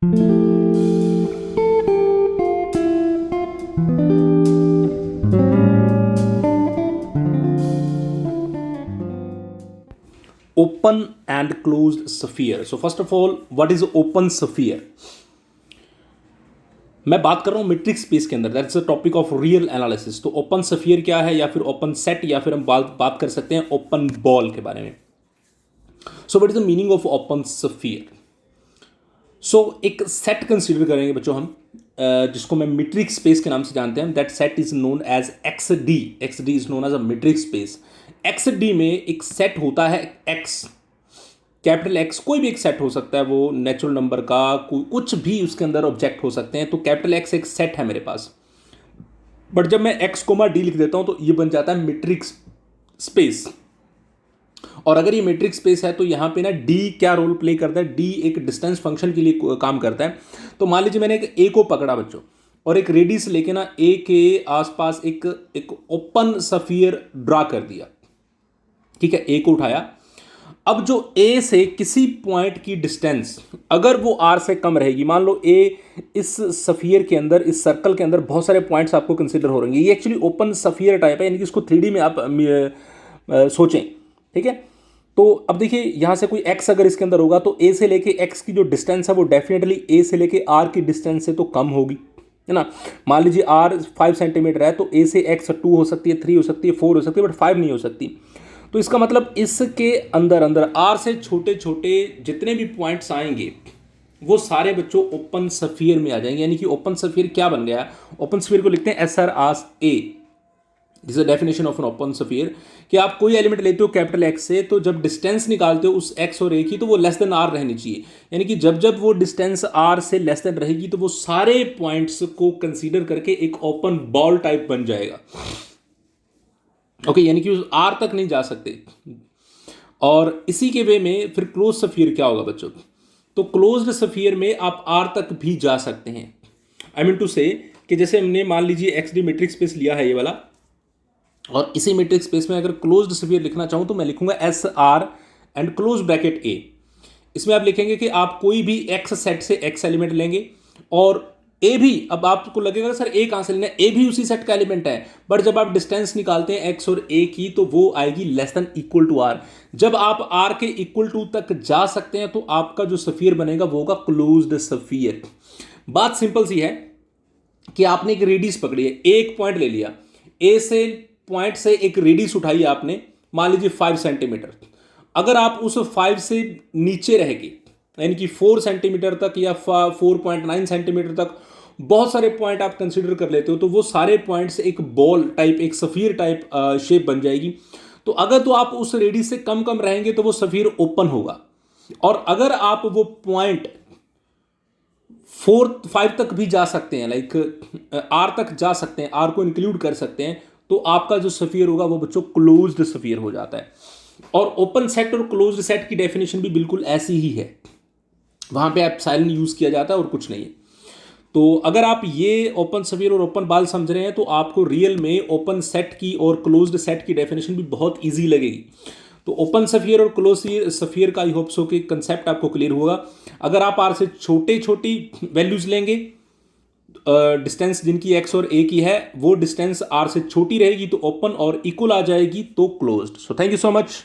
Open and closed sphere. So first of all, what is open sphere? मैं बात कर रहा हूँ मेट्रिक स्पेस के अंदर, that's a topic of real analysis. तो ओपन स्फीयर क्या है, या फिर ओपन सेट, या फिर हम बात कर सकते हैं ओपन बॉल के बारे में। So what is the meaning of open sphere? So एक सेट कंसीडर करेंगे बच्चों हम, जिसको मैं मीट्रिक स्पेस के नाम से जानते हैं। That set is known as X D. X D is known as a metric space. X D में एक सेट होता है एक्स, कैपिटल एक्स, कोई भी एक सेट हो सकता है, वो नेचुरल नंबर का कुछ भी उसके अंदर ऑब्जेक्ट हो सकते हैं। तो कैपिटल एक्स एक सेट है मेरे पास, बट जब मैं एक्स कोमा डी लिख देता हूं तो ये बन जाता है मैट्रिक्स स्पेस। और अगर ये मैट्रिक्स स्पेस है तो यहां पे ना डी क्या रोल प्ले करता है? डी एक डिस्टेंस फंक्शन के लिए काम करता है। तो मान लीजिए मैंने एक ए को पकड़ा बच्चों, और एक रेडियस लेके ना ए के आसपास एक ओपन स्फीयर ड्रा कर दिया। ठीक है, ए को उठाया। अब जो ए से किसी पॉइंट की डिस्टेंस अगर वो आर से कम रहेगी, मान लो ए इस स्फीयर के अंदर, इस सर्कल के अंदर बहुत सारे पॉइंट्स आपको कंसीडर हो रहे हैं। ये एक्चुअली ओपन स्फीयर टाइप है, यानी कि इसको 3D में आप सोचें। ठीक है, तो अब देखिए यहां से कोई एक्स अगर इसके अंदर होगा तो ए से लेके एक्स की जो डिस्टेंस है वो डेफिनेटली ए से लेके आर की डिस्टेंस से तो कम होगी, है ना। मान लीजिए आर 5 सेंटीमीटर है, तो ए से एक्स 2 हो सकती है, 3 हो सकती है, 4 हो सकती है, बट 5 नहीं हो सकती। तो इसका मतलब इसके अंदर अंदर आर से छोटे छोटे जितने भी पॉइंट्स आएंगे वो सारे बच्चों ओपन स्फीयर में आ जाएंगे। यानी कि ओपन स्फीयर क्या बन गया? ओपन स्फीयर को लिखते हैं S R as A. This is the definition of an open sphere, कि आप कोई एलिमेंट लेते हो कैपिटल एक्स से, तो जब डिस्टेंस निकालते हो उस एक्स और ए की, तो वो लेस देन आर रहनी चाहिए। यानी कि जब जब वो डिस्टेंस आर से लेस देन रहेगी तो वो सारे पॉइंट्स को कंसीडर करके एक ओपन बॉल टाइप बन जाएगा। ओके, यानी कि उस आर तक नहीं जा सकते। और इसी के वे में फिर क्लोज स्फीयर क्या होगा बच्चों? तो क्लोज्ड स्फीयर में आप आर तक भी जा सकते हैं। आई मीन टू से कि जैसे हमने मान लीजिए एक्स डी मैट्रिक स्पेस लिया है ये वाला, और इसी मैट्रिक स्पेस में अगर क्लोज्ड स्फीयर लिखना चाहूं तो मैं लिखूंगा S R and close bracket A. इसमें आप लिखेंगे कि आप कोई भी एक्स सेट से एक्स एलिमेंट लेंगे, और ए भी, अब आपको लगेगा सर ए कहां से लेना है, ए भी उसी सेट का एलिमेंट है, बट जब आप डिस्टेंस निकालते हैं एक्स और ए की तो वो आएगी less than equal to R. जब आप आर के इक्वल टू तक जा सकते हैं तो आपका जो स्फीयर बनेगा वो होगा क्लोज्ड स्फीयर। बात सिंपल सी है कि आपने एक रेडियस पकड़ी है, एक पॉइंट ले लिया, ए से पॉइंट से एक रेडियस उठाई आपने, मान लीजिए 5 सेंटीमीटर। अगर आप उस 5 से नीचे रहेगी, यानी कि 4 सेंटीमीटर तक या 4.9 सेंटीमीटर तक बहुत सारे पॉइंट आप कंसीडर कर लेते हो, तो वो सारे पॉइंट्स एक बॉल टाइप, एक स्फीयर टाइप शेप बन जाएगी। तो अगर तो आप उस रेडियस से कम कम रहेंगे तो वो स्फीयर ओपन होगा, और अगर आप वो पॉइंट 4-5 तक भी जा सकते हैं, लाइक आर तक जा सकते हैं, आर को इंक्लूड कर सकते हैं, तो आपका जो स्फीयर होगा वो बच्चों क्लोज्ड स्फीयर हो जाता है। और ओपन सेट और क्लोज्ड सेट की डेफिनेशन भी बिल्कुल ऐसी ही है, वहां पे एप्सिलॉन यूज किया जाता है और कुछ नहीं है। तो अगर आप ये ओपन स्फीयर और ओपन बॉल समझ रहे हैं तो आपको रियल में ओपन सेट की और क्लोज्ड सेट की डेफिनेशन भी बहुत इजी लगेगी। तो ओपन स्फीयर और क्लोज स्फीयर का आई होप सो कि कंसेप्ट आपको क्लियर होगा। अगर आप आर से छोटे छोटी वैल्यूज लेंगे, डिस्टेंस जिनकी एक्स और ए की है, वो डिस्टेंस आर से छोटी रहेगी तो ओपन, और इक्वल आ जाएगी तो closed. So thank you so much.